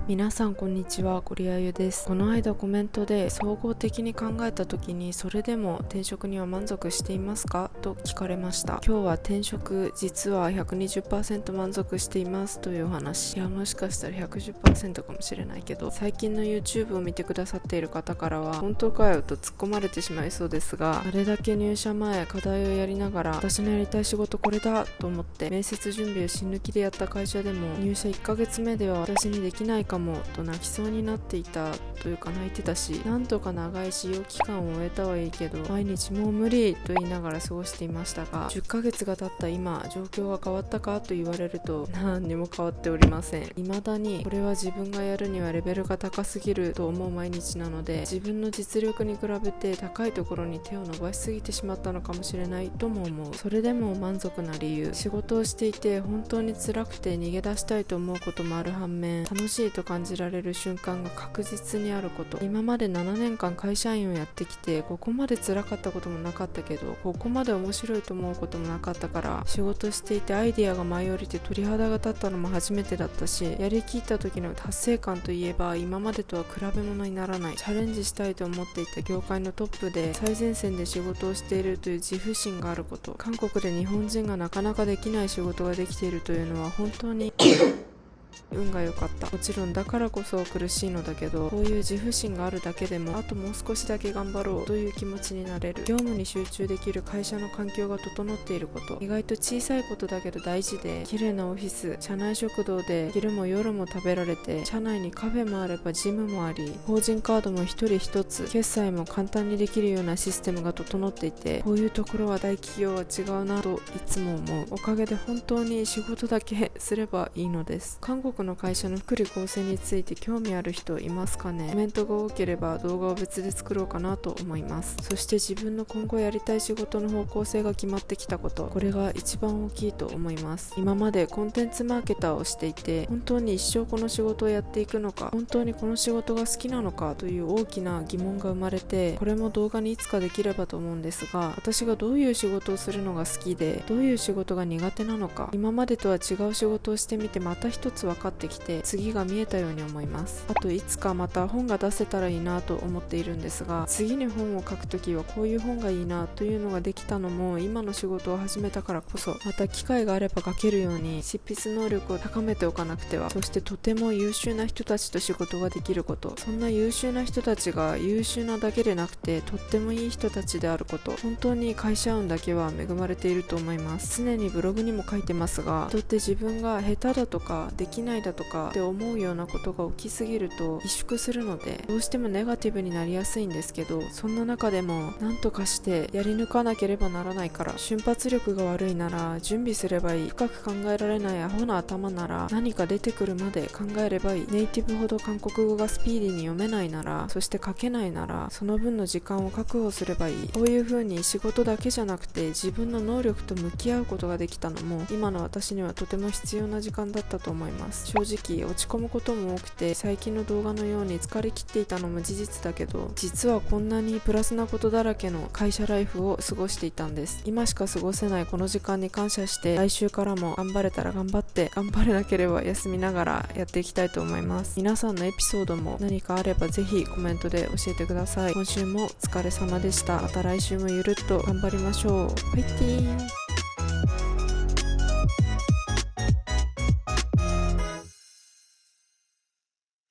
皆さんこんにちは、ゴリアユです。この間コメントで総合的に考えた時にそれでも転職には満足していますかと聞かれました。今日は転職実は 120% 満足していますというお話。いや、もしかしたら 110% かもしれないけど、最近の YouTube を見てくださっている方からは本当かよと突っ込まれてしまいそうですが、あれだけ入社前課題をやりながら私のやりたい仕事これだと思って面接準備を死ぬ気でやった会社でも、入社1ヶ月目では私にできないかもと泣きそうになっていたというか泣いてたし、なんとか長い使用期間を終えたはいいけど毎日もう無理と言いながら過ごしていましたが、10ヶ月が経った今状況が変わったかと言われると何にも変わっておりません。未だにこれは自分がやるにはレベルが高すぎると思う毎日なので、自分の実力に比べて高いところに手を伸ばしすぎてしまったのかもしれないとも思う。それでも満足な理由、仕事をしていて本当に辛くて逃げ出したいと思うこともある反面、楽しいと感じられる瞬間が確実にあること。今まで7年間会社員をやってきて、ここまで辛かったこともなかったけど、ここまで面白いと思うこともなかったから、仕事していてアイディアが舞い降りて鳥肌が立ったのも初めてだったし、やりきった時の達成感といえば今までとは比べ物にならない。チャレンジしたいと思っていた業界のトップで最前線で仕事をしているという自負心があること。韓国で日本人がなかなかできない仕事ができているというのは本当に運が良かった。もちろんだからこそ苦しいのだけど、こういう自負心があるだけでもあともう少しだけ頑張ろうという気持ちになれる。業務に集中できる会社の環境が整っていること、意外と小さいことだけど大事で、綺麗なオフィス、社内食堂で昼も夜も食べられて、社内にカフェもあればジムもあり、法人カードも一人一つ、決済も簡単にできるようなシステムが整っていて、こういうところは大企業は違うなといつも思う。おかげで本当に仕事だけすればいいのです。韓国の会社の福利厚生について興味ある人いますかね。コメントが多ければ動画を別で作ろうかなと思います。そして自分の今後やりたい仕事の方向性が決まってきたこと、これが一番大きいと思います。今までコンテンツマーケターをしていて、本当に一生この仕事をやっていくのか、本当にこの仕事が好きなのかという大きな疑問が生まれて、これも動画にいつかできればと思うんですが、私がどういう仕事をするのが好きで、どういう仕事が苦手なのか、今までとは違う仕事をしてみてまた一つ分かってきて、次が見えたように思います。あといつかまた本が出せたらいいなと思っているんですが、次に本を書くときはこういう本がいいなというのができたのも今の仕事を始めたからこそ、また機会があれば書けるように執筆能力を高めておかなくては。そしてとても優秀な人たちと仕事ができること、そんな優秀な人たちが優秀なだけでなくてとってもいい人たちであること、本当に会社運だけは恵まれていると思います。常にブログにも書いてますが、人って自分が下手だとかできないだとかって思うようなことが起きすぎると萎縮するので、どうしてもネガティブになりやすいんですけど、そんな中でも何とかしてやり抜かなければならないから、瞬発力が悪いなら準備すればいい、深く考えられないアホな頭なら何か出てくるまで考えればいい、ネイティブほど韓国語がスピーディーに読めないなら、そして書けないならその分の時間を確保すればいい。こういう風に仕事だけじゃなくて自分の能力と向き合うことができたのも、今の私にはとても必要な時間だったと思います。正直落ち込むことも多くて、最近の動画のように疲れ切っていたのも事実だけど、実はこんなにプラスなことだらけの会社ライフを過ごしていたんです。今しか過ごせないこの時間に感謝して、来週からも頑張れたら頑張って、頑張れなければ休みながらやっていきたいと思います。皆さんのエピソードも何かあればぜひコメントで教えてください。今週もお疲れ様でした。また来週もゆるっと頑張りましょう。ファイティーン。